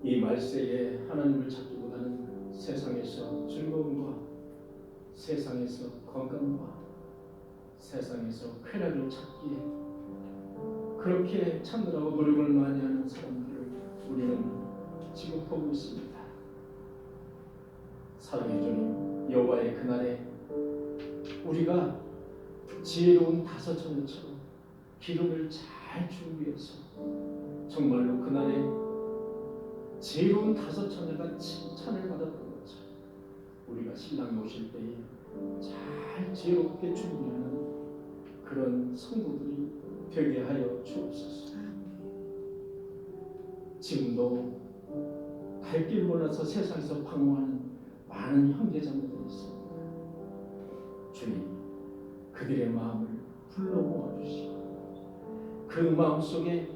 이 말세에 하나님을 찾기보다는 세상에서 즐거움과 세상에서 건강과 세상에서 쾌락을 찾기에 그렇게 찾느라고 노력을 많이 하는 사람들을 우리는 지금 보고 있습니다. 사랑의 주님, 여호와의 그날에 우리가 지혜로운 다섯처녀처럼 기름을 잘 준비해서 정말로 그날에 지혜로운 다섯처녀가 칭찬을 받았던 것처럼 우리가 신랑이 오실 때에 잘 지혜롭게 준비하는 그런 성도들이 되게 하여 주옵소서. 지금도 갈 길 몰라서 세상에서 방황하는 많은 형제자매들이 있습니다. 주님, 그들의 마음을 불러 모아주시고 그 마음속에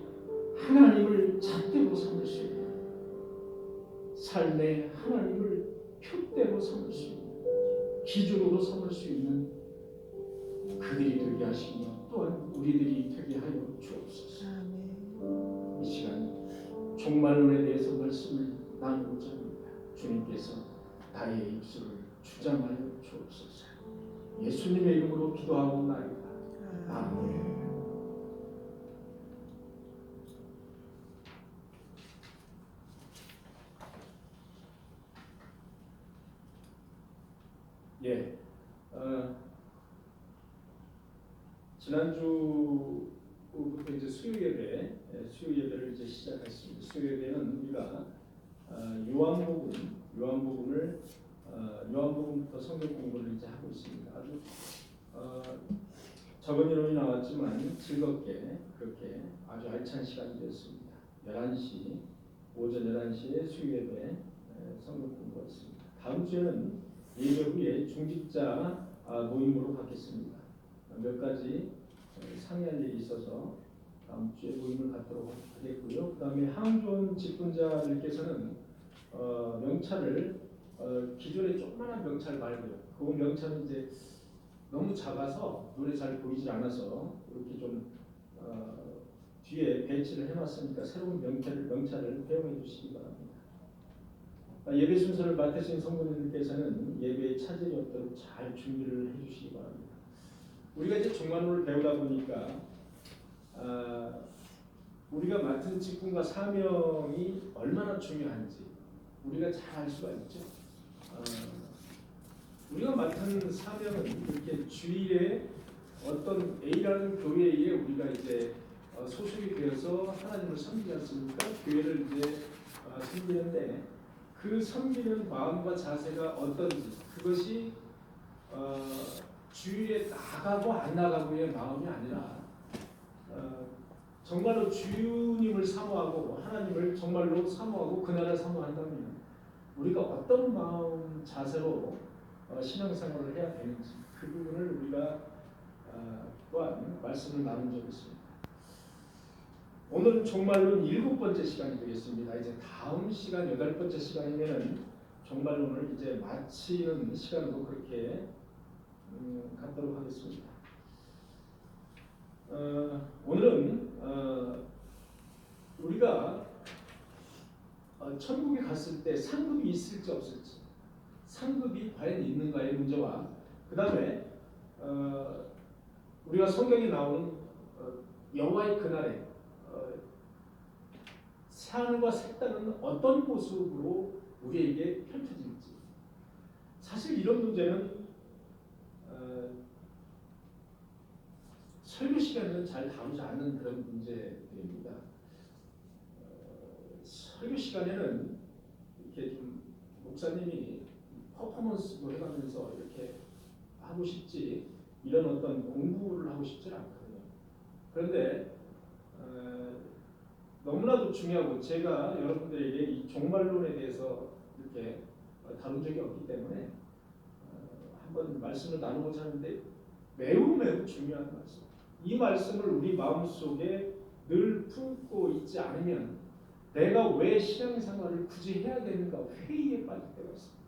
하나님을 잣대로 삼을 수 있는, 삶의 하나님을 표대로 삼을 수 있는, 기준으로 삼을 수 있는 그들이 되게 하시며 또한 우리들이 되게 하여 주옵소서. 이 시간 종말론에 대해서 말씀을 나누고자 합니다. 주님께서 나의 입술을 주장하여 주옵소서. 예수님의 이름으로 기도하옵나이다. 아멘. 예, 지난주부터 이제 수요 예배를 이제 시작했습니다. 수요 예배는 우리가 요한복음부터 성경 공부를 이제 하고 있습니다. 아주 적은 인원이 나왔지만 즐겁게 그렇게 아주 알찬 시간이 됐습니다. 11시 오전 11시에 수요 예배 성경 공부가 있습니다. 다음 주에는 예배 후에 중직자 모임으로 갖겠습니다. 몇 가지 상의할 일이 있어서 다음 주에 모임을 갖도록 하겠고요. 그 다음에 항존 직분자들께서는 명찰을 기존의 조그마한 명찰 말고요. 그 명찰은 이제 너무 작아서 눈에 잘 보이질 않아서 이렇게 좀 뒤에 배치를 해놨으니까 새로운 명찰을 배용해 주시기 바랍니다. 예배 순서를 맡으신 성도님들께서는 예배에 차질이 없도록 잘 준비를 해주시기 바랍니다. 우리가 이제 종말론을 배우다 보니까 우리가 맡은 직분과 사명이 얼마나 중요한지 우리가 잘 알 수가 있죠. 우리가 맡은 사명은 이렇게 주일에 어떤 A라는 교회에 우리가 이제 소속이 되어서 하나님을 섬기지 않습니까? 교회를 이제 섬기는데 그 섬기는 마음과 자세가 어떤지 그것이 주일에 나가고 안 나가고의 마음이 아니라 정말로 주님을 사모하고 하나님을 정말로 사모하고 그날을 사모한다면 우리가 어떤 마음 자세로 신앙생활을 해야 되는지 그 부분을 우리가 또한 말씀을 나눈 적이 있습니다. 오늘은 종말론 7번째 시간이 되겠습니다. 이제 다음 시간 8번째 시간이면은 종말론을 이제 마치는 시간으로 그렇게 갖도록 하겠습니다. 오늘은 우리가 천국에 갔을 때 상급이 있을지 없을지, 상급이 과연 있는가의 문제와 그 다음에 우리가 성경에 나오는 여호와의 그날에 새하늘과 새 땅은 어떤 모습으로 우리에게 펼쳐질지, 사실 이런 문제는 설교 시간에는 잘 다루지 않는 그런 문제들입니다. 설교 시간에는 이렇게 좀 목사님이 퍼포먼스도 해가면서 이렇게 하고 싶지 이런 어떤 공부를 하고 싶지 않거든요. 그런데 너무나도 중요하고 제가 여러분들에게 이 종말론에 대해서 이렇게 다룬 적이 없기 때문에 한번 말씀을 나누고자 하는데 매우 중요한 말씀. 이 말씀을 우리 마음속에 늘 품고 있지 않으면 내가 왜 신앙생활을 굳이 해야 되는가 회의에 빠질 때가 있습니다.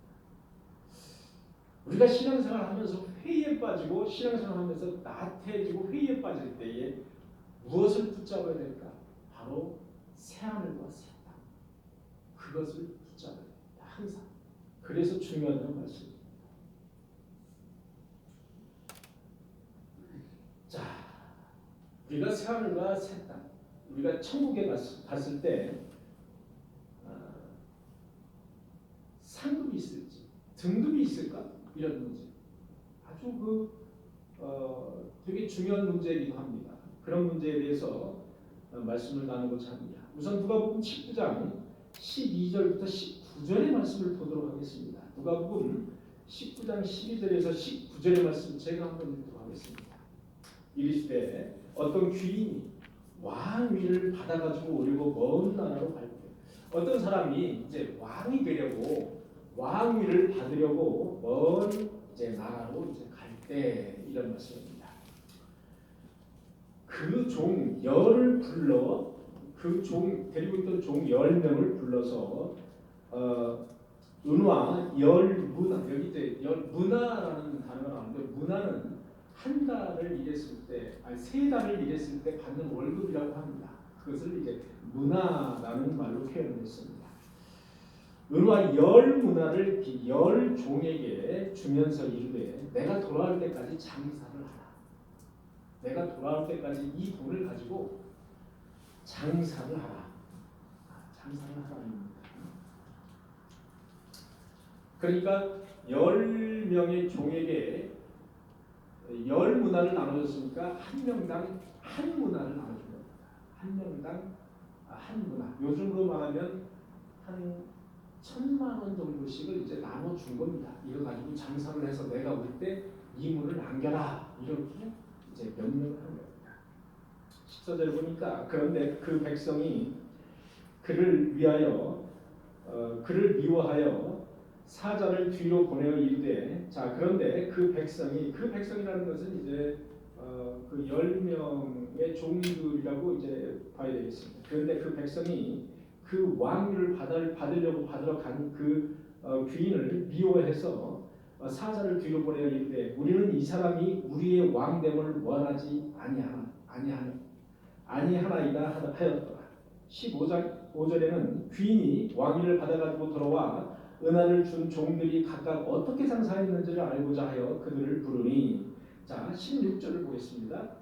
우리가 신앙생활을 하면서 회의에 빠지고 신앙생활을 하면서 나태해지고 회의에 빠질 때에 무엇을 붙잡아야 될까? 바로 새하늘과 새 땅. 그것을 붙잡아야 됩니다. 항상. 그래서 중요하다는 말씀입니다. 자, 우리가 새하늘과 새 땅, 우리가 천국에 갔을 때 상급이 있을지, 등급이 있을까? 이런 문제. 아주 되게 중요한 문제이기도 합니다. 그런 문제에 대해서 말씀을 나누고자 합니다. 우선 누가복음 19장 12절부터 19절의 말씀을 보도록 하겠습니다. 누가복음 19장 12절에서 19절의 말씀 제가 한번 읽도록 하겠습니다. 이르시되 어떤 귀인이 왕위를 받아가지고 오려고 먼 나라로 갈 때, 어떤 사람이 이제 왕이 되려고 왕위를 받으려고 먼 이제 나라로 이제 갈 때 이런 말씀입니다. 그 종 열을 불러, 그 종 데리고 있던 종 10명을 불러서 은화 열문화, 여기 이제 열문화라는 단어가 나오는데, 문화는 한 달을 일했을 때, 아니 3달을 일했을 때 받는 월급이라고 합니다. 그것을 이제 문화라는 말로 표현했습니다. 은화 열 문화를 열 종에게 주면서 이르되 내가 돌아올 때까지 장사를 하라. 내가 돌아올 때까지 이 돈을 가지고 장사를 하라. 장사를 하라입니다. 그러니까 10명의 종에게 열 문화를 나눠줬으니까 한 명당 한 문화를 나눠준 겁니다. 한 명당 한 문화. 요즘으로 말하면 한 1,000만 원 정도씩을 이제 나눠준 겁니다. 이거 가지고 장사를 해서 내가 올 때 이물을 남겨라. 이렇게 이제 명령을 한 겁니다. 14절 보니까 그런데 그 백성이 그를 위하여 그를 미워하여 사자를 뒤로 보내어 이르되, 자 그런데 그 백성이라는 것은 이제 그 10명의 종들이라고 이제 봐야 되겠습니다. 그런데 그 백성이 그 왕위를 받으러 간 그 귀인을 미워해서 사자를 뒤로 보내어 이르되 우리는 이 사람이 우리의 왕됨을 원하지 아니하나이다 하였더라. 15장 5절에는 귀인이 왕위를 받아가지고 돌아와 은하를 준 종들이 각각 어떻게 장사했는지를 알고자 하여 그들을 부르니, 자 16절을 보겠습니다.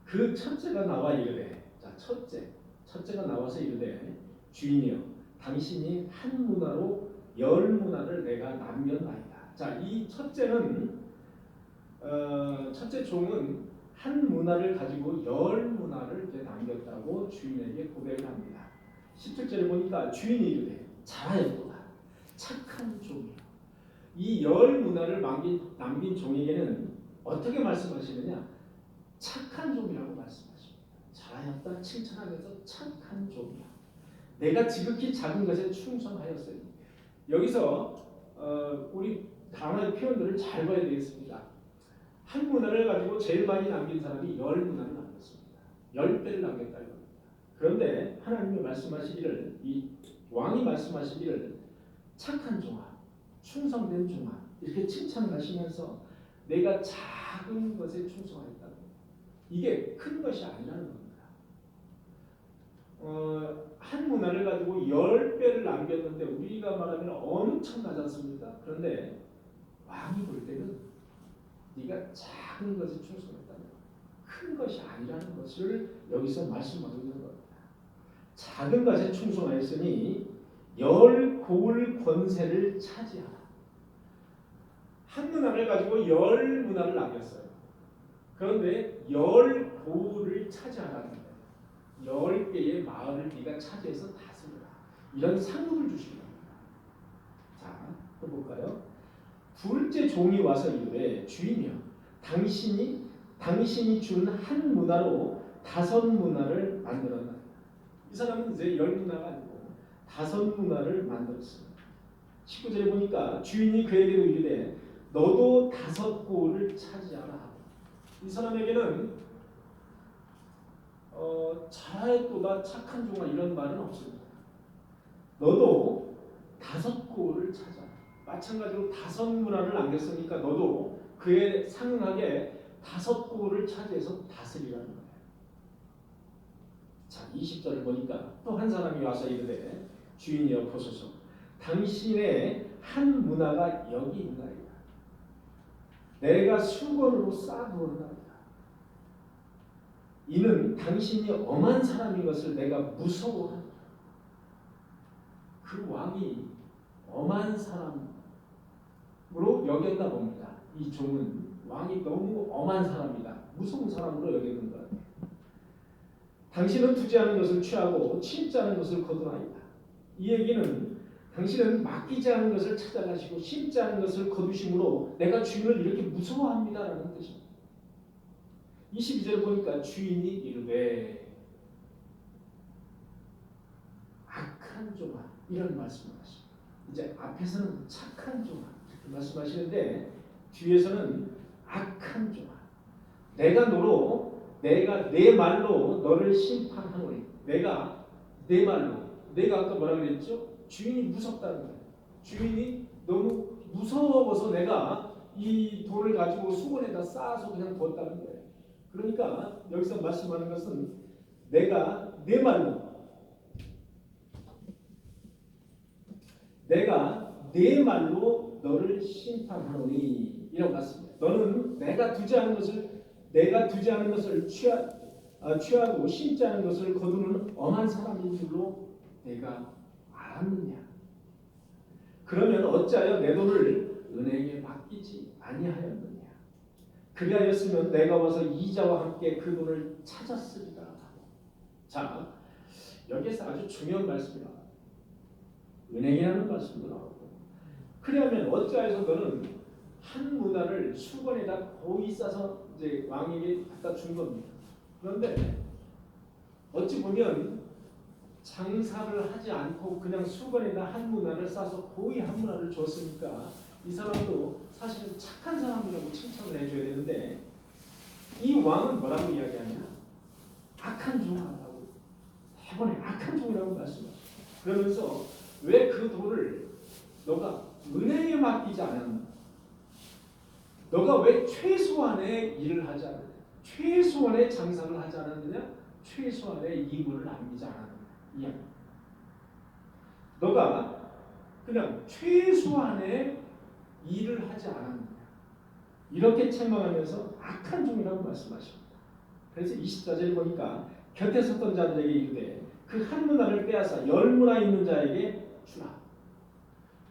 그 첫째가 나와 이르되, 자 첫째가 나와서 이르되 주인이여 당신이 한 문화로 10문화를 내가 남겼나이다. 자 이 첫째는 첫째 종은 한 문화를 가지고 10문화를 이제 남겼다고 주인에게 고백을 합니다. 17절에 보니까 주인이 이르되 잘하였도다. 착한 종이요. 이 10문화를 남긴 종에게는 어떻게 말씀하시느냐? 착한 종이라고 말씀하십니다. 잘하였다 칭찬하면서 착한 종이야. 내가 지극히 작은 것에 충성하였으니. 여기서 우리 단어의 표현들을 잘 봐야 되겠습니다. 한 문화를 가지고 제일 많이 남긴 사람이 10문화를 남겼습니다. 10배를 남겼다는 겁니다. 그런데 하나님이 말씀하시기를, 이 왕이 말씀하시기를 착한 종아, 충성된 종아 이렇게 칭찬을 하시면서 내가 작은 것에 충성하였다는 겁니다. 이게 큰 것이 아니라는 겁니다. 한 문화를 가지고 10배를 남겼는데 우리가 말하면 엄청나지 않습니까? 그런데 왕이 볼 때는 네가 작은 것에 충성했다는 큰 것이 아니라는 것을 여기서 말씀하고 있는 겁니다. 작은 것에 충성하였으니 10고을 권세를 차지하라. 한 문화를 가지고 10문화를 남겼어요. 그런데 10고을을 차지하라는 거예요. 10개의 마을을 네가 차지해서 다스려라. 이런 상급을 주시는 겁니다. 자, 또 볼까요? 둘째 종이 와서 이르되 주인이여 당신이 준 한 문화로 5문화를 만들었나이다. 이 사람은 이제 10문화가 아니고 5문화를 만들었습니다. 19절에 보니까 주인이 그에게도 이르되 너도 5고을을 차지하라. 이 사람에게는 잘하였도다 착한 종아 이런 말은 없습니다. 너도 5고을을 차지하라. 마찬가지로 5문화를 남겼으니까 너도 그에 상응하게 5고을을 차지해서 다스리라는 거예요. 자 20절을 보니까 또 한 사람이 와서 이르되 주인이여 보소서. 당신의 한 문화가 여기 있나이다. 내가 수건으로 싸두었나이다. 이는 당신이 엄한 사람인 것을 내가 무서워하노라. 그 왕이 엄한 사람으로 여겼나 봅니다. 이 종은 왕이 너무 엄한 사람이다, 무서운 사람으로 여겼는 것 같아요. 당신은 두지 않은 것을 취하고 심지 않은 것을 거두나이다. 이 얘기는 당신은 맡기지 않은 것을 찾아가시고 심지 않은 것을 거두심으로 내가 주인을 이렇게 무서워합니다라는 뜻입니다. 22절 보니까 주인이 이르되 악한 종아, 이런 말씀을 하십니다. 이제 앞에서는 착한 종아 이렇게 말씀하시는데 뒤에서는 악한 종아, 내가 내 말로 너를 심판하노니. 내가 내 말로, 내가 아까 뭐라 그랬죠? 주인이 무섭다는 거예요. 주인이 너무 무서워서 내가 이 돌을 가지고 수건에다 쌓아서 그냥 뒀다는 거예요. 그러니까 여기서 말씀하는 것은 내가 내 말로 너를 심판하노니, 이런 말씀입니다. 너는 내가 두지 않은 것을 취하고 심지 않은 것을 거두는 엄한 사람인 줄로 내가 알았느냐? 그러면 어찌하여 내 돈을 은행에 맡기지 아니하였느냐? 그리하였으면 내가 와서 이자와 함께 그 돈을 찾았으리라. 자, 여기에서 아주 중요한 말씀이 나와요. 은행이라는 말씀도 나오고. 그러면 어찌하여서 너는 한 문화를 수건에다 고이 싸서 이제 왕에게 갖다 준 겁니다. 그런데 어찌 보면 장사를 하지 않고 그냥 수건에다 한 문화를 싸서 고이 한 문화를 줬으니까 이 사람도 사실은 착한 사람이라고 칭찬을 해줘야 되는데, 이 왕은 뭐라고 이야기하냐? 악한 종이라고, 해본에 악한 종이라고 말씀하셔. 그러면서 왜 그 돈을 너가 은행에 맡기지 않았나? 너가 왜 최소한의 일을 하지 않았냐? 최소한의 장사를 하지 않았느냐? 최소한의 이물을 남기지 않았느냐? 이야기. 너가 그냥 최소한의 일을 하지 않았느냐? 이렇게 책망하면서 악한 종이라고 말씀하십니다. 그래서 24절에 보니까 곁에 섰던 자들에게 이르되 그 한 문화를 빼앗아 10문화 있는 자에게 주라.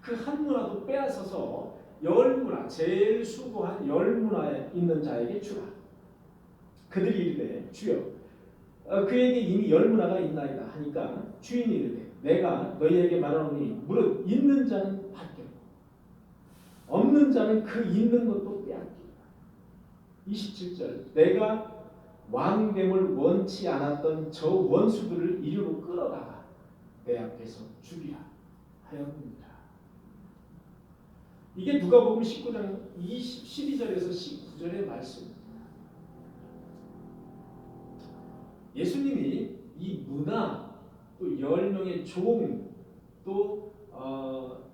그 한 문화도 빼앗아서 10문화, 제일 수고한 10문화에 있는 자에게 주라. 그들이 이르되 주여 그에게 이미 10문화가 있나이다 하니까 주인이 이르되 내가 너희에게 말하노니 무릇 있는 자는 받겠고 없는 자는 그 있는 것도 빼앗기리라. 27절 내가 왕됨을 원치 않았던 저 원수들을 이리로 끌어다가 내 앞에서 죽이라 하였느니라. 이게 누가복음 19장 12절에서 19절의 말씀입니다. 예수님이 이 문화, 또 10명의 종, 또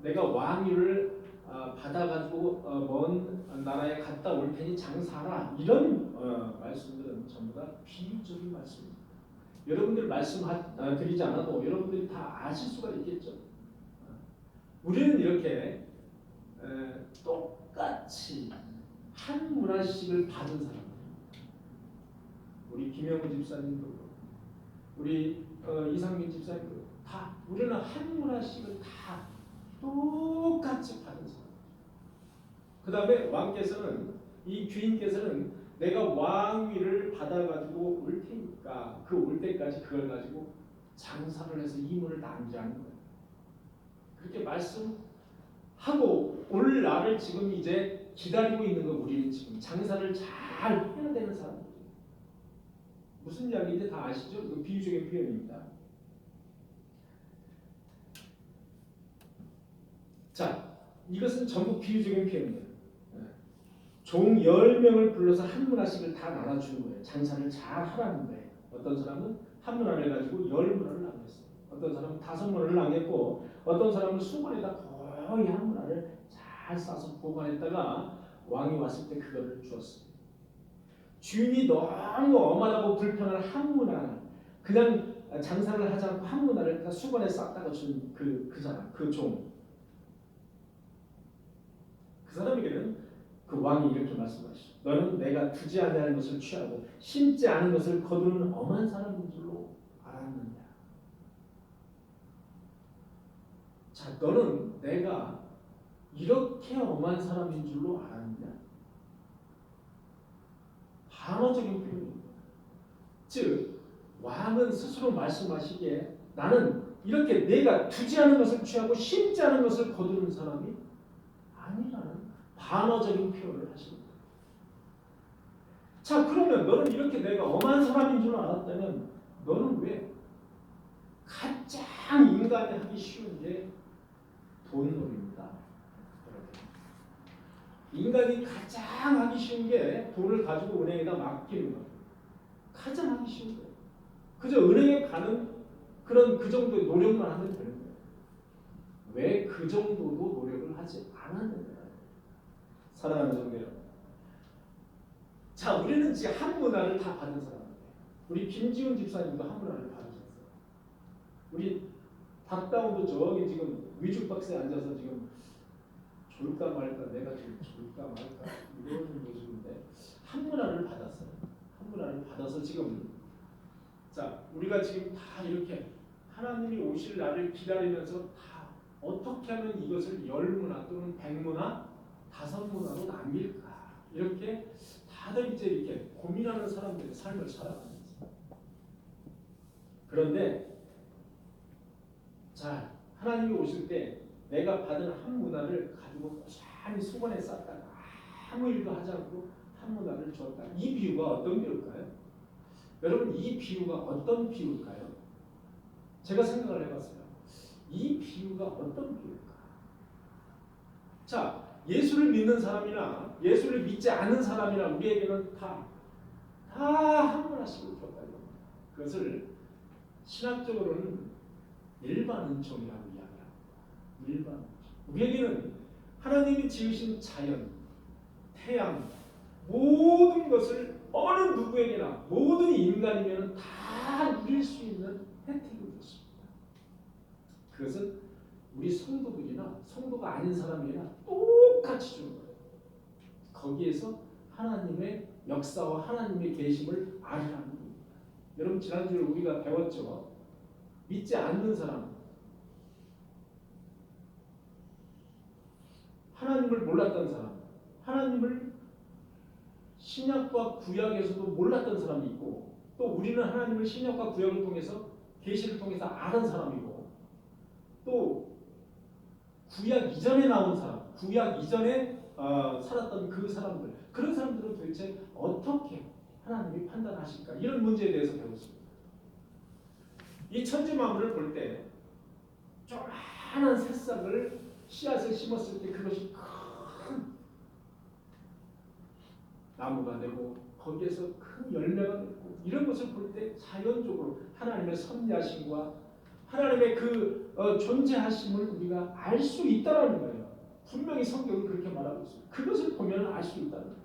내가 왕위를 받아가지고 먼 나라에 갔다 올 테니 장사하라, 이런 말씀들은 전부 다 비유적인 말씀입니다. 여러분들 말씀 드리지 않아도 여러분들이 다 아실 수가 있겠죠. 우리는 이렇게 똑같이 한 문화씩을 받은 사람들, 우리 김영우 집사님도 우리 이상민 집사님도 다 우리는 한 문화씩을 다 똑같이 받은 사람. 그 다음에 왕께서는, 이 주인께서는 내가 왕위를 받아가지고 올 테니까 그 올 때까지 그걸 가지고 장사를 해서 이물을 남기라는 거예요. 그렇게 말씀하고 올 날을 지금 이제 기다리고 있는 거. 우리는 지금 장사를 잘 해야 되는 사람들. 무슨 이야기인지 다 아시죠? 그 비유적인 표현입니다. 자, 이것은 전부 비유적인 표현이에요. 종 10명을 불러서 한 문화씩을 다 나눠주는 거예요. 장사를 잘 하라는 거예요. 어떤 사람은 한 문화를 가지고 10문화를 남겼어요. 어떤 사람은 5문화를 남겼고, 어떤 사람은 수건에다 거의 한 문화를 잘 싸서 보관했다가 왕이 왔을 때 그거를 주었어요. 주인이 너무 엄하다고 불평을 한 문화, 그냥 장사를 하지 않고 한 문화를 다 수건에 쌌다가 준 그 사람, 그 종. 그 사람에게는 그 왕이 이렇게 말씀하시죠. 너는 내가 두지 아니하는 것을 취하고 심지 않은 것을 거두는 엄한 사람인 줄로 알았느냐. 자, 너는 내가 이렇게 엄한 사람인 줄로 알았느냐. 반어적인 표현입니다. 즉 왕은 스스로 말씀하시기에 나는 이렇게 내가 두지 않은 것을 취하고 심지 않은 것을 거두는 사람이 아니라는 반어적인 표현을 하십니다. 자, 그러면 너는 이렇게 내가 엄한 사람인 줄 알았다면 너는 왜 가장 인간이 하기 쉬운 게 돈놀이입니다. 인간이 가장 하기 쉬운 게 돈을 가지고 은행에다 맡기는 거예요. 가장 하기 쉬운 거예요. 그저 은행에 가는 그런 그 정도의 노력만 하면 되는 거예요. 왜 그 정도도 노력을 하지 않았느냐. 사랑하는 성도 여러분. 자, 우리는 지금 한 문화를 다 받은 사람이에요. 우리 김지훈 집사님도 한 문화를 받으셨어요. 우리 박다운도 저기 지금 위중박스에 앉아서 지금 졸까 말까 내가 지금 졸까 말까 이런 모습인데 한 문화를 받았어요. 한 문화를 받아서 지금 자 우리가 지금 다 이렇게 하나님이 오실 날을 기다리면서 다 어떻게 하면 이것을 10문화 또는 100문화 5문화로 남길까 이렇게 다들 이제 이렇게 고민하는 사람들의 삶을 살아가는 거죠. 그런데 자 하나님이 오실 때 내가 받은 한 문화를 가지고 고스란히 수건에 쌌다가 아무 일도 하지 않고 한 문화를 줬다. 이 비유가 어떤 비유일까요? 여러분 이 비유가 어떤 비유일까요? 제가 생각을 해봤어요. 이 비유가 어떤 비유일까? 자 예수를 믿는 사람이나 예수를 믿지 않는 사람이나 우리에게는 다 한 문화씩을 줬다. 그것을 신학적으로는 일반 은총이라고 이야기합니다. 일반 은총. 우리에게는 하나님이 지으신 자연, 태양, 모든 것을 어느 누구에게나 모든 인간이면 다 누릴 수 있는 혜택을 줬습니다. 그것은 우리 성도들이나 성도가 아닌 사람이나 똑같이 주는 거예요. 거기에서 하나님의 역사와 하나님의 계심을 알으라는 겁니다. 여러분 지난주에 우리가 배웠죠. 믿지 않는 사람, 하나님을 몰랐던 사람, 하나님을 신약과 구약에서도 몰랐던 사람이 있고 또 우리는 하나님을 신약과 구약을 통해서 계시를 통해서 아는 사람이고 또 구약 이전에 나온 사람, 구약 이전에 살았던 그 사람들, 그런 사람들은 도대체 어떻게 하나님이 판단하실까 이런 문제에 대해서 배웠습니다. 이 천지 만물을 볼 때 조그마한 새싹을 씨앗을 심었을 때 그것이 큰 나무가 되고 거기에서 큰 열매가 되고 이런 것을 볼 때 자연적으로 하나님의 섭리하심과 하나님의 그 존재하심을 우리가 알 수 있다는 거예요. 분명히 성경은 그렇게 말하고 있습니다. 그것을 보면 알 수 있다는 거예요.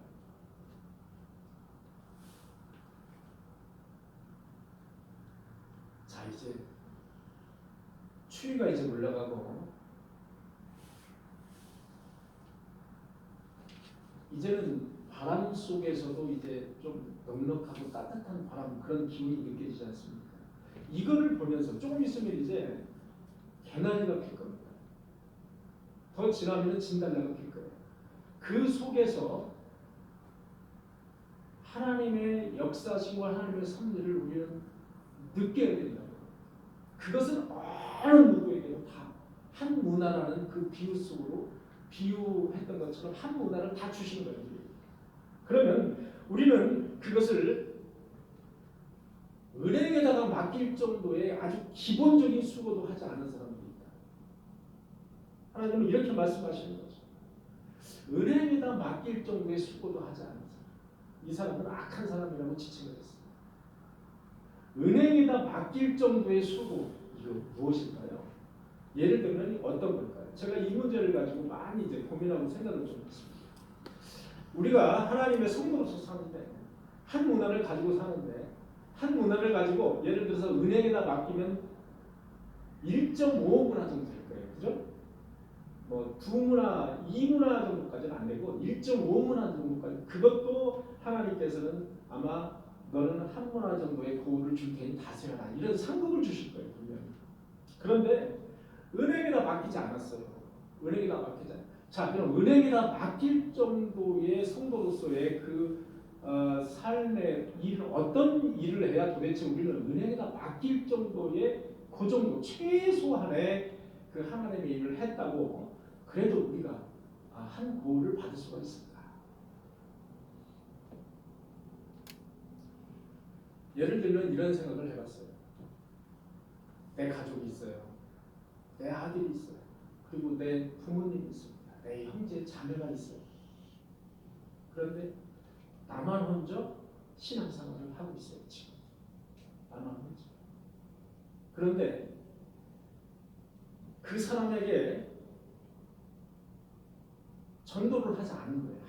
자 이제 추위가 이제 올라가고 이제는 바람 속에서도 이제 좀 넉넉하고 따뜻한 바람 그런 기운이 느껴지지 않습니까? 이거를 보면서 조금 있으면 이제 개나리가 필 겁니다. 더 지나면 진달래가 필 거예요. 그 속에서 하나님의 역사심과 하나님의 섭리를 우리는 느껴야 된다. 그것은 어느 누구에게도 다 한 문화라는 그 비유 속으로 비유했던 것처럼 한 문화를 다 주신 거예요. 그러면 우리는 그것을 은행에다가 맡길 정도의 아주 기본적인 수고도 하지 않은 사람들입니다. 하나님은 이렇게 말씀하시는 거죠. 은행에다 맡길 정도의 수고도 하지 않은 사람. 이 사람은 악한 사람이라고 지칭을 했습니다. 은행에다 맡길 정도의 수고, 이거 무엇일까요? 예를 들면 어떤 걸까요? 제가 이 문제를 가지고 많이 이제 고민하고 생각을 좀 했습니다. 우리가 하나님의 성도로서 사는데 한 문화를 가지고 사는데 한 문화를 가지고 예를 들어서 은행에다 맡기면 1.5문화 정도 될 거예요. 그죠? 뭐 2문화, 2문화 정도까지는 안 되고 1.5문화 정도까지. 그것도 하나님께서는 아마 너는 한 문화 정도의 보호를 줄 테니 다스려라. 이런 상급을 주실 거예요. 분명히. 그런데 은행에다 맡기지 않았어요. 은행에다 맡기지 않았어요. 자, 그럼 은행에다 맡길 정도의 성도로서의 그 삶의 일을 어떤 일을 해야 도대체 우리는 은행에다 맡길 정도의 그 정도 최소한의 그 하나님의 일을 했다고 그래도 우리가 한 보호를 받을 수가 있습니다. 예를 들면 이런 생각을 해봤어요. 내 가족이 있어요. 내 아들이 있어요. 그리고 내 부모님이 있습니다. 내 형제 자매가 있어요. 그런데 나만 혼자 신앙생활을 하고 있어요. 지금 나만 혼자. 그런데 그 사람에게 전도를 하지 않은 거예요.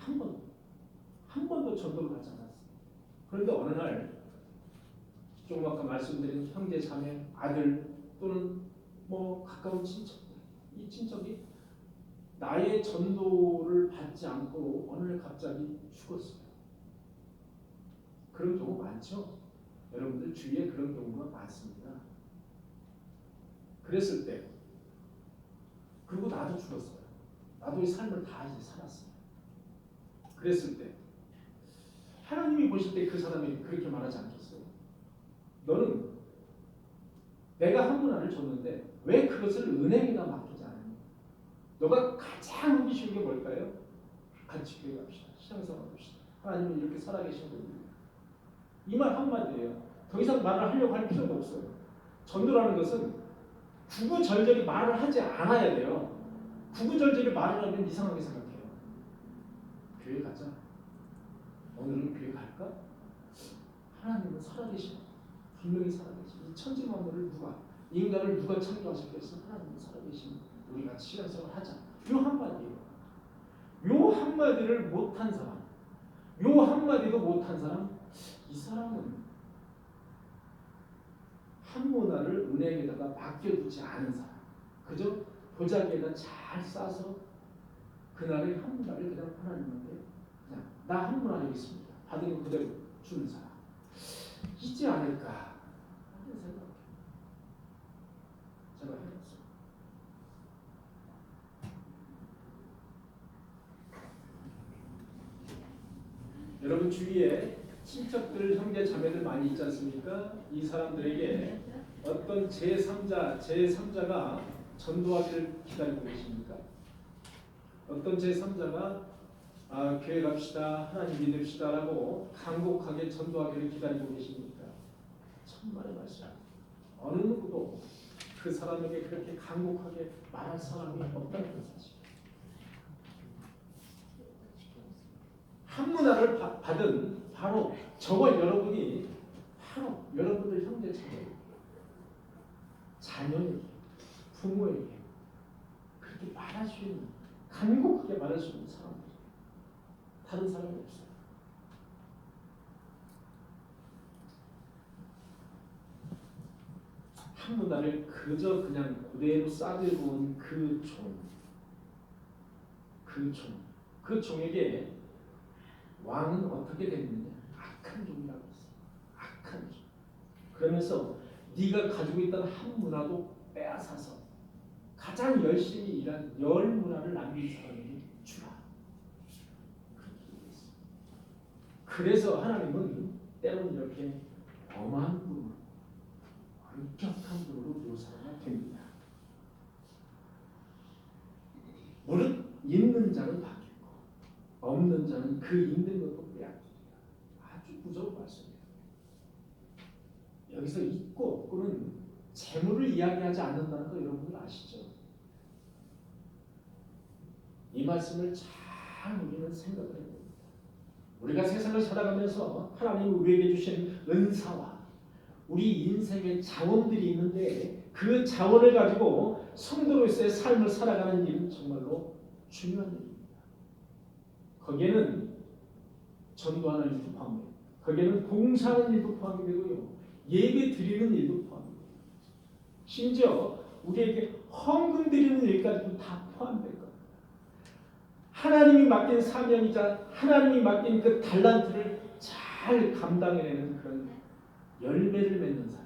한 번도 전도를 하지 않았어요. 그런데 어느 날 조금 아까 말씀드린 형제 자매 아들 또는 뭐 가까운 친척들, 이 친척이 나의 전도를 받지 않고 어느 날 갑자기 죽었어요. 그런 경우 많죠? 여러분들 주위에 그런 경우가 많습니다. 그랬을 때 그리고 나도 죽었어요. 나도 이 삶을 다 이제 살았어요. 그랬을 때 하나님이 보실 때 그 사람이 그렇게 말하지 않겠어요? 너는 내가 한 문화를 줬는데 왜 그것을 은행에다 맡기지 않았니? 너가 가장 하기 쉬운 게 뭘까요? 같이 교회 갑시다. 신앙생활 합시다. 하나님은 이렇게 살아계신 분입니다. 이 말 한마디예요. 더 이상 말을 하려고 할 필요가 없어요. 전도라는 것은 구구절절히 말을 하지 않아야 돼요. 구구절절히 말을 하면 이상하게 생각해요. 교회 가자. 오늘은 교회 갈까? 하나님은 살아계신 분명히 살아계신 이 천지 만물을 인간을 누가 창조하셨겠어? 하나님은 살아계신 우리 같이 신앙생활 하자. 요 한마디예요. 요 한마디를 못한 사람, 요 한마디도 못한 사람, 이 사람은 한 문화를 은행에다가 맡겨두지 않은 사람, 그저 보자기에다 잘 싸서 그날의 한 문화를 그냥 하나님한테 그냥 나 한 문화 하겠습니다. 받으면 그대로 주는 사람 있지 않을까 하는 생각해요. 제가 해봤어요. 여러분 주위에 친척들, 형제, 자매들 많이 있지 않습니까? 이 사람들에게 어떤 제3자가 전도하기를 기다리고 계십니까? 어떤 제3자가 교회 갑시다, 하나님 믿읍시다라고 간곡하게 전도하기를 기다리고 계십니까? 천만의 말씀. 어느 누구도 그 사람에게 그렇게 간곡하게 말할 사람이 없다는 사실. 한 문화를 받은 바로 저와 여러분이 바로 여러분들 형제 자녀에게 부모에게 그렇게 말할 수 있는 간곡하게 말할 수 있는 사람들 다른 사람이 없어요. 한 문화를 그저 그냥 그대로 싸들고 온 그 종에게 왕은 어떻게 됐느냐? 악한 종이라고 했어요. 악한 종. 그러면서 네가 가지고 있던 한 문화도 빼앗아서 가장 열심히 일한 열 문화를 남긴 사람에게 주라. 그래서 하나님은 때로는 이렇게 엄한 분으로, 엄격한 분으로 묘사가 됩니다. 무릇 있는 자는 받겠고 없는 자는 그 있는 것도 빼앗기리라. 아주 무서운 말씀이에요. 여기서 있고 없고는 재물을 이야기하지 않는다는 거 여러분들 아시죠? 이 말씀을 잘 우리는 생각을 해야 됩니다. 우리가 세상을 살아가면서 하나님이 우리에게 주신 은사와 우리 인생의 자원들이 있는데 그 자원을 가지고 성도로서의 삶을 살아가는 일은 정말로 중요한 일입니다. 거기에는 전도하는 일도 포함돼요. 거기에는 봉사하는 일도 포함이 되고요. 예배 드리는 일도 포함됩니다. 심지어 우리에게 헌금 드리는 일까지도 다 포함될 겁니다. 하나님이 맡긴 사명이자 하나님이 맡긴 그 달란트를 잘 감당해내는 그런 열매를 맺는 사람.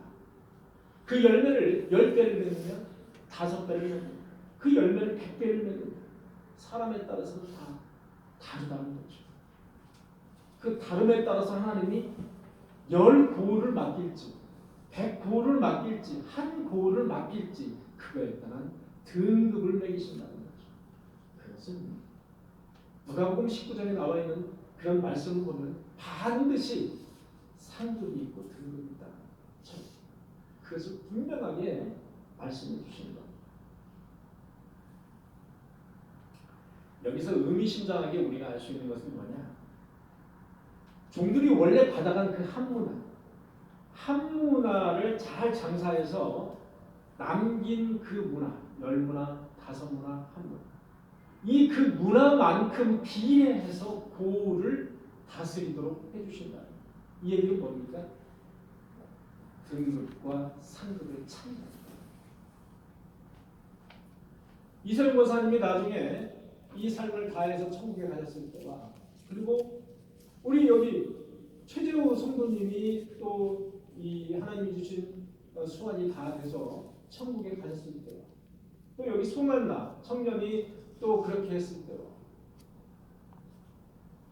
그 열매를 10배를 맺으면 5배를 맺는, 그 열매를 100배를 맺는, 사람에 따라서는 다 다르다는 거죠. 그 다름에 따라서 하나님이 10고를 맡길지 100고를 맡길지 1고를 맡길지 그거에 따른 등급을 매기신다는 거죠. 그것은 누가복음 19장에 나와 있는 그런 말씀을 보면 반드시 상급이 있고 등급이 있다. 그것을 분명하게 말씀해 주시는 겁니다. 여기서 의미심장하게 우리가 알 수 있는 것은 뭐냐? 종들이 원래 받아간 그 한문화를 잘 장사해서 남긴 그 문화, 10문화, 5문화, 한문화, 이 그 문화만큼 비례해서 고를 다스리도록 해주신다. 이 얘기는 뭡니까? 등급과 상급의 차이입니다. 이세용 권사님이 나중에 이 삶을 다해서 천국에 가셨을 때와, 그리고 우리 여기 최재호 성도님이 또 이 하나님이 주신 수완이 다 돼서 천국에 가셨을 때와, 또 여기 송한나 청년이 또 그렇게 했을 때와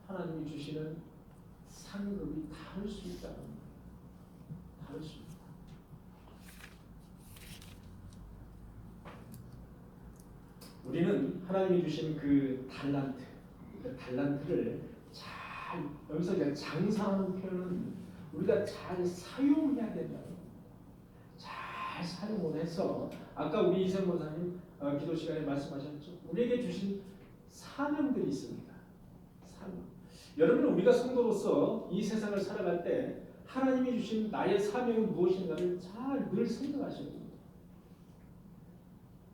하나님이 주시는 상급이 다를 수 있다는 거예요. 다를 수 있다. 우리는 하나님이 주신 그 달란트를 잘, 여기서 이제 장사하는 표현은 우리가 잘 사용해야 된다는 거예요. 잘 사용을 해서 아까 우리 이세영 목사님 기도 시간에 말씀하셨죠. 우리에게 주신 사명들이 있습니다. 사명. 여러분, 우리가 성도로서 이 세상을 살아갈 때 하나님이 주신 나의 사명은 무엇인가를 잘 늘 생각하셔야 됩니다.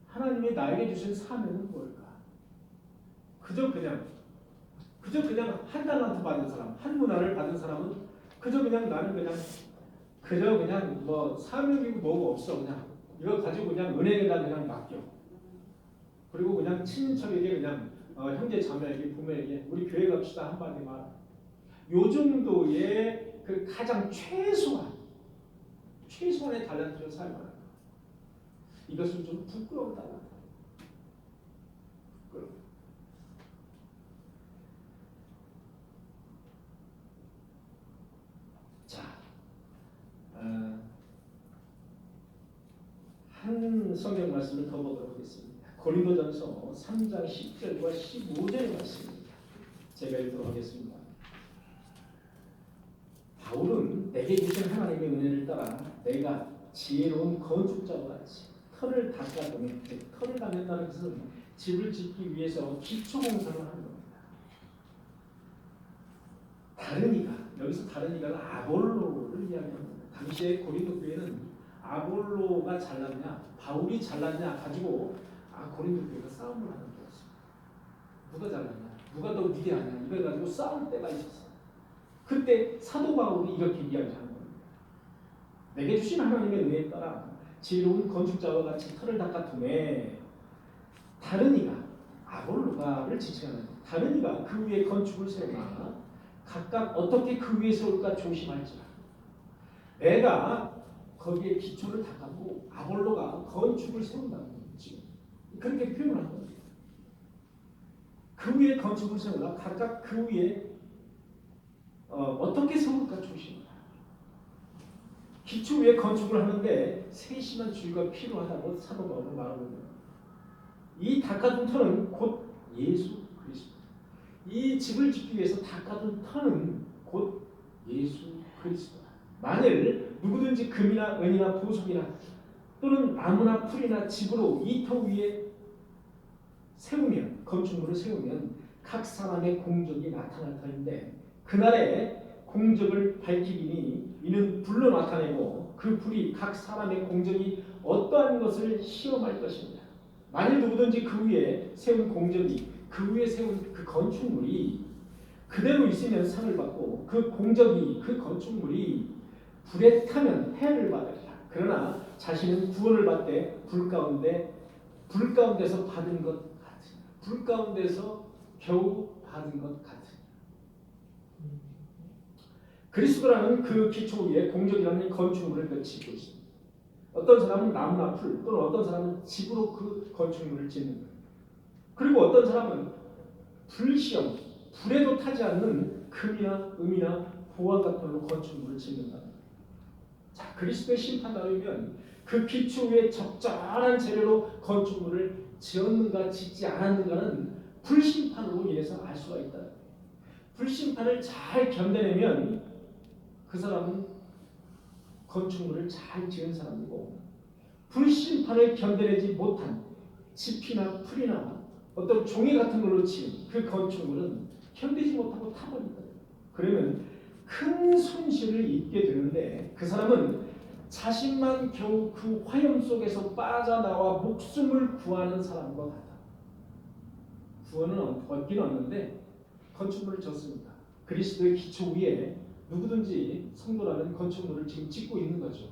하나님이 나에게 주신 사명은 뭘까? 그저 그냥 한 달란트 받은 사람, 한 문화를 받은 사람은 그저 그냥 나는 그냥 뭐 사명이고 뭐고 없어, 그냥 이거 가지고 그냥 은행에다 그냥 맡겨. 그리고 그냥 친인척에게 그냥 형제 자매에게 부모에게 우리 교회 갑시다 한마디 말. 요 정도의 그 가장 최소한의 달란트를 사용하는 것. 이것은 좀 부끄러운 달란트. 자, 한 성경 말씀을 더 보도록 하겠습니다. 고린도전서 3장 10절과 15절의 말씀입니다. 제가 읽도록 하겠습니다. 바울은 내게 주신 하나님의 은혜를 따라 내가 지혜로운 건축자와 같이 터를 닦아두면, 터를 닦는다는 것은 집을 짓기 위해서 기초공사를 하는 겁니다. 여기서 다른 이가 아볼로를 이야기합니다. 당시에 고린도 교회는 아볼로가 잘났냐, 바울이 잘났냐 가지고 고린도 교회가 싸움을 하는 거였습니다. 누가 잘났냐, 누가 더 위대하냐, 이걸 가지고 싸울 때가 있었어요. 그때 사도 바울이 이렇게 이야기하는 겁니다. 내게 주신 하나님의 은혜에 따라 지혜로운 건축자와 같이 터를 닦아두매, 다른 이가 아볼로가를 지칭하는 거예요. 다른 이가 그 위에 건축을 세우나 각각 어떻게 그 위에 세울까 조심할지라. 내가 거기에 기초를 닦았고 아볼로가 건축을 세운다는 거지. 그렇게 표현한 겁니다. 그 위에 건축을 세우나 각각 그 위에 어떻게 세울까 조심하라. 기초 위에 건축을 하는데 세심한 주의가 필요하다고 사도 바울은 말하고 있는 겁니다. 이 닦아둔 터는 곧 예수 그리스도. 이 집을 짓기 위해서 닦아둔 터는 곧 예수 그리스도다. 만일 누구든지 금이나 은이나 보석이나 또는 나무나 풀이나 집으로 이 터 위에 세우면, 건축물을 세우면 각 사람의 공적이 나타날 터인데 그날에 공적을 밝히리니 이는 불로 나타내고 그 불이 각 사람의 공적이 어떠한 것을 시험할 것입니다. 만일 누구든지 그 위에 세운 공적이, 그 위에 세운 그 건축물이 그대로 있으면 상을 받고 그 공적이, 그 건축물이 불에 타면 해를 받으리라. 그러나 자신은 구원을 받되 불 가운데서 받은 것 같으니라. 불 가운데서 겨우 받은 것 같으니라. 그리스도라는 그 기초 위에 공적이라는 건축물을 짓고 있습니다. 어떤 사람은 나무나 풀 또는 어떤 사람은 집으로 그 건축물을 짓는 거예요. 그리고 어떤 사람은 불시험, 불에도 타지 않는 금이나 은이나 보화 같은 걸로 건축물을 짓는다. 자, 그리스도의 심판 날이면 그 기초 위에 적절한 재료로 건축물을 지었는가 짓지 않았는가는 불심판으로 인해서 알 수가 있다. 불심판을 잘 견뎌내면 그 사람은 건축물을 잘 지은 사람이고, 불심판을 견뎌내지 못한 집이나 풀이나 어떤 종이 같은 걸로 지은 그 건축물은 견디지 못하고 타버린다. 그러면 큰 손실을 입게 되는데 그 사람은 자신만 겨우 그 화염 속에서 빠져나와 목숨을 구하는 사람과 같다. 구원은 얻긴 얻는데 건축물을 졌습니다. 그리스도의 기초 위에 누구든지 성도라는 건축물을 지금 짓고 있는 거죠.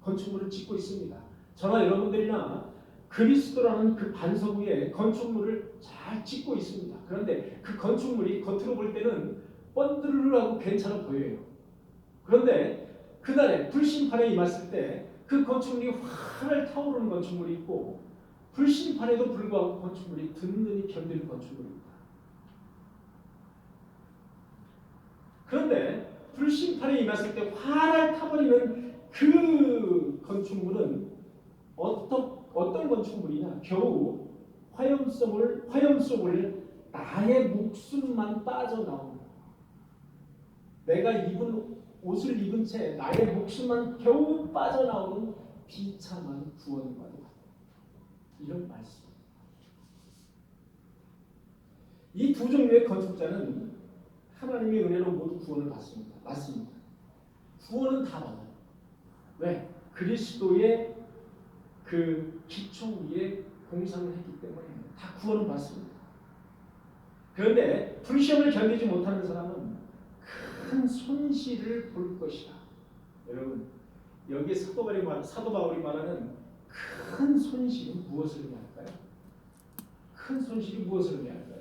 건축물을 짓고 있습니다. 저나 여러분들이나 그리스도라는 그 반석 위에 건축물을 잘 짓고 있습니다. 그런데 그 건축물이 겉으로 볼 때는 번들르르하고 괜찮아 보여요. 그런데 그날에 불심판에 임했을 때 그 건축물이 활활 타오르는 건축물이 있고, 불심판에도 불구하고 건축물이 든든히 견디는 건축물입니다. 그런데 불심판에 임했을 때 활활 타버리는 그 건축물은 어떤 건축물이냐? 겨우 화염 속을 나의 목숨만 빠져나오는, 내가 옷을 입은 채 나의 목숨만 겨우 빠져나오는 비참한 구원과 같다. 이런 말씀. 이 두 종류의 건축자는 하나님의 은혜로 모두 구원을 받습니다. 맞습니다. 구원은 다 받아요. 왜? 그리스도의 그 기초 위에 공상을 했기 때문에 다 구원을 받습니다. 그런데 불시험을 견디지 못하는 사람은 큰 손실을 볼 것이다. 여러분, 여기에 사도 바울이 말하는 큰 손실은 무엇을 의미할까요? 큰 손실이 무엇을 의미할까요?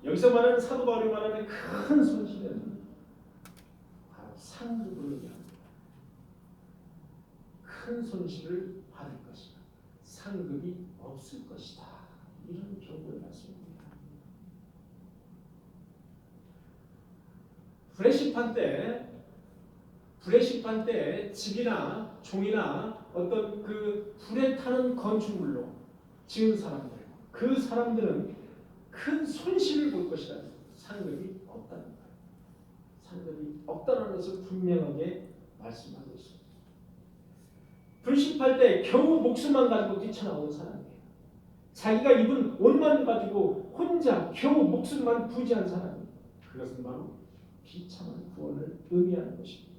여기서 말하는 사도 바울이 말하는 큰 손실은 바로 상급을 의미합니다. 큰 손실을 받을 것이다. 상급이 없을 것이다. 이런 경고의 말씀입니다. 불의 심판 때 집이나 종이나 어떤 그 불에 타는 건축물로 지은 사람들, 그 사람들은 큰 손실을 볼 것이다. 상급이 없다는 거예요. 상급이 없다는 것을 분명하게 말씀하고 있습니다. 불심할 때 겨우 목숨만 가지고 뛰쳐나온 사람이에요. 자기가 입은 옷만 가지고 혼자 겨우 목숨만 부지한 사람이에요. 그것은 바로 비참한 구원을 의미하는 것입니다.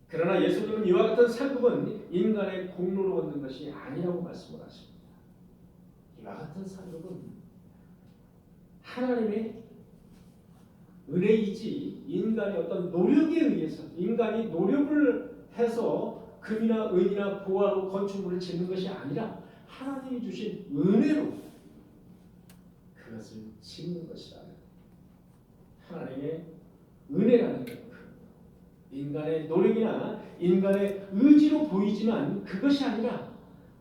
그러나 예수님은 이와 같은 상급은 인간의 공로로 얻는 것이 아니라고 말씀을 하십니다. 이와 같은 상급은 하나님의 은혜이지 인간의 어떤 노력에 의해서, 인간이 노력을 해서 금이나 은이나 보화로 건축물을 짓는 것이 아니라 하나님이 주신 은혜로 그것을 짓는 것이다. 하나님의 은혜라는 것, 인간의 노력이나 인간의 의지로 보이지만 그것이 아니라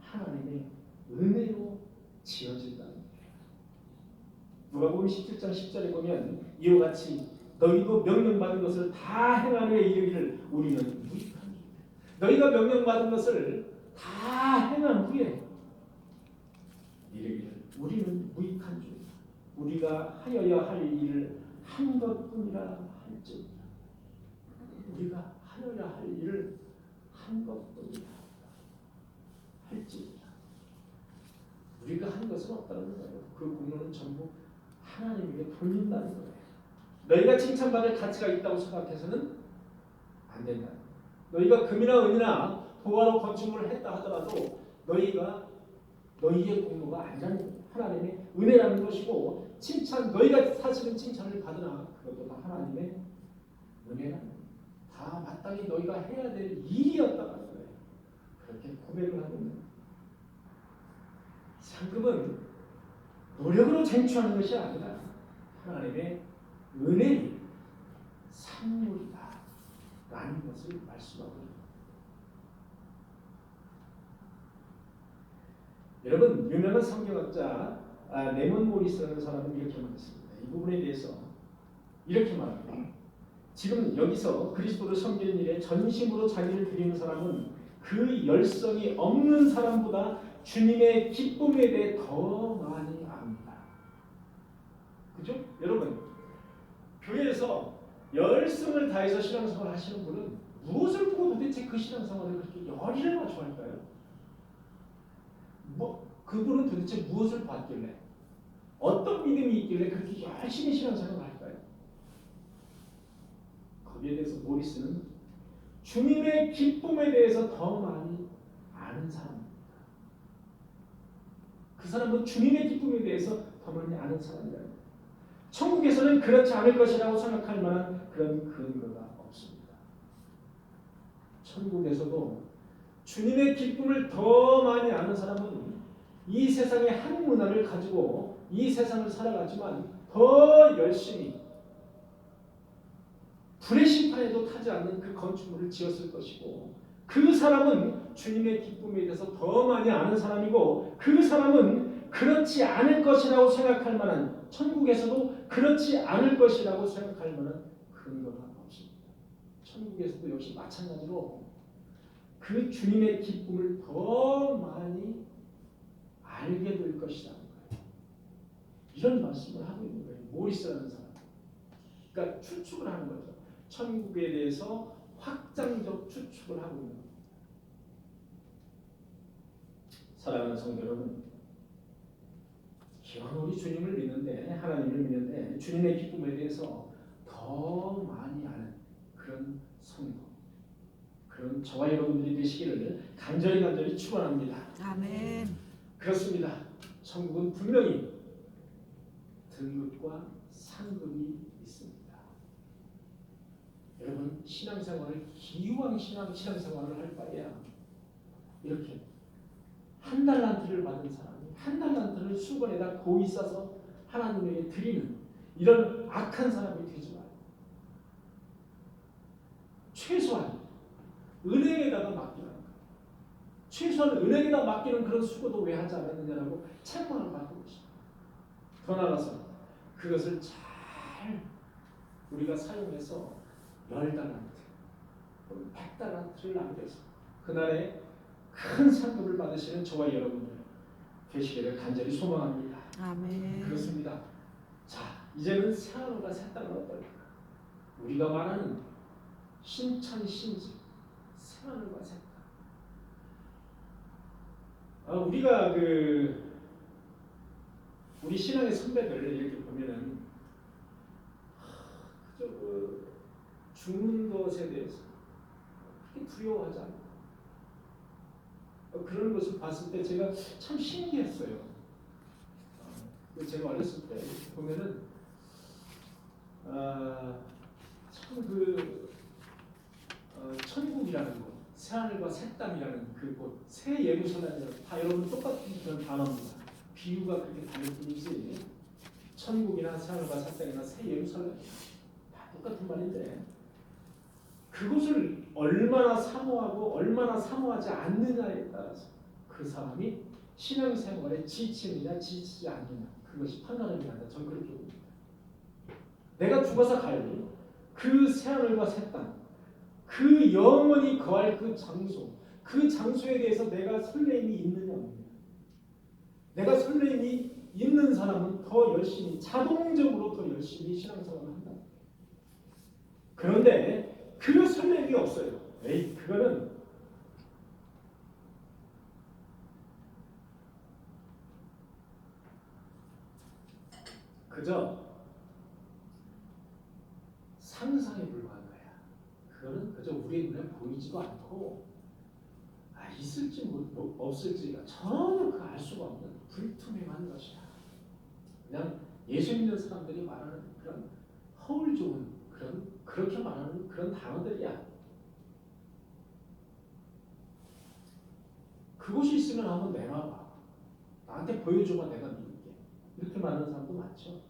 하나님의 은혜로 지어진다는 거예요. 누가복음 17장 10절에 보면 이와 같이 너희도 명령받은 것을 다 행한 후에 이르기를 우리는 무익한 줄. 너희가 명령받은 것을 다 행한 후에 이르기를 우리는 무익한 줄. 우리가 하여야 할 일을 한 것뿐이라 할지어다. 우리가 하여야 할 일을 한 것뿐이라 할지어다. 우리가 한 것은 없다는 거예요. 그 공로는 전부 하나님에게 돌린다는 거예요. 너희가 칭찬받을 가치가 있다고 생각해서는 안 된다. 너희가 금이나 은이나 보화로 건축물을 했다 하더라도 너희의 공로가 아니라는 거예요. 하나님의 은혜라는 것이고 칭찬, 너희가 사실은 칭찬을 받으나 그것도 다 하나님의 은혜라는 다 마땅히 너희가 해야 될 일이었다는 거예요. 그렇게 고백을 하고 있는 거예요. 상급은 노력으로 쟁취하는 것이 아니라 하나님의 은혜의 산물이다 라는 것을 말씀하고 있습니다. 여러분, 유명한 성경학자 레몬 모리스라는 사람은 이렇게 말했습니다. 이 부분에 대해서 이렇게 말합니다. 지금 여기서 그리스도를 섬기는 일에 전심으로 자기를 드리는 사람은 그 열성이 없는 사람보다 주님의 기쁨에 대해 더 많이 압니다. 그죠? 여러분, 교회에서 열성을 다해서 신앙생활을 하시는 분은 무엇을 보고 도대체 그 신앙생활을 그렇게 열의를 맞춰할까요? 그분은 도대체 무엇을 봤길래, 어떤 믿음이 있길래 그렇게 열심히 신앙생활을 할까요? 거기에 대해서 모리스는 주님의 기쁨에 대해서 더 많이 아는 사람입니다. 그 사람은 주님의 기쁨에 대해서 더 많이 아는 사람이다. 천국에서는 그렇지 않을 것이라고 생각할 만한 그런 근거가 없습니다. 천국에서도 주님의 기쁨을 더 많이 아는 사람은 이 세상의 한 문화를 가지고 이 세상을 살아가지만 더 열심히 불의 심판에도 타지 않는 그 건축물을 지었을 것이고, 그 사람은 주님의 기쁨에 대해서 더 많이 아는 사람이고, 그 사람은 그렇지 않을 것이라고 생각할 만한, 천국에서도 그렇지 않을 것이라고 생각할 만한 근거가 없습니다. 천국에서도 역시 마찬가지로 그 주님의 기쁨을 더 많이 알게 될 것이라는 거예요. 이런 말씀을 하고 있는 거예요. 모리스라는 사람. 그러니까 추측을 하는 거죠. 천국에 대해서 확장적 추측을 하고 있는 거예요. 사랑하는 성도 여러분, 기왕 우리 주님을 믿는데, 하나님을 믿는데 주님의 기쁨에 대해서 더 많이 아는 그런 성도, 그런 저와 여러분들이 되시기를 간절히 축원합니다. 아멘. 그렇습니다. 천국은 분명히 등급과 상급이 있습니다. 여러분, 신앙생활을 기왕 신앙생활을 할 바에야 이렇게 한 달란트를 받은 사람이 한 달란트를 수건에다 고이 싸서 하나님에게 드리는 이런 악한 사람이 되지 말고, 최소한 은행에다가 맡기는 거예요. 최소한 은행에다 맡기는 그런 수고도 왜 하지 않았느냐라고 책망을 받고 계십니다. 더 나아가서 그것을 잘 우리가 사용해서 10달란트, 100달란트를 남겨서 그날에 큰 상급을 받으시는 저와 여러분들 되시기를 간절히 소망합니다. 아멘. 그렇습니다. 자, 이제는 새하늘과 새 땅은 어떨까? 우리가 말하는 신천신직, 새하늘과 새 땅. 우리가 우리 신앙의 선배들 이렇게 보면은 그저 죽는 것에 대해서 그렇게 두려워하지 않고 그런 것을 봤을 때 제가 참 신기했어요. 제가 어렸을 때 보면은 참 천국이라는 곳, 새하늘과 새 땅이라는 그곳, 새 예루살렘이라는, 다 여러분 똑같은 그런 단어입니다. 비유가 그렇게 다를 뿐이지 천국이나 새하늘과 새 땅이나 새 예루살렘 다 똑같은 말인데, 그것을 얼마나 사모하고 얼마나 사모하지 않느냐에 따라서 그 사람이 신앙생활에 지치느냐 지치지 않느냐, 그것이 판단을 한다. 저는 그렇게 봅니다. 내가 죽어서 갈 그 새하늘과 새 땅, 그 영원히 거할 그 장소, 그 장소에 대해서 내가 설레임이 있느냐 없느냐. 내가 설레임이 있는 사람은 더 열심히, 자동적으로 더 열심히 신앙생활을 한다. 그런데 그 설렘이 없어요. 그거는 그저 상상에 불과한 거야. 그거는 그저 우리의 눈에 보이지도 않고 있을지 없을지가 전혀 알 수가 없는 불투명한 것이야. 그냥 예수 믿는 사람들이 말하는 그런 허울 좋은 그렇게 말하는 그런 단어들이야. 그곳이 있으면 한번 내놔봐. 나한테 보여줘봐, 내가 믿을게. 이렇게 말하는 사람도 많죠.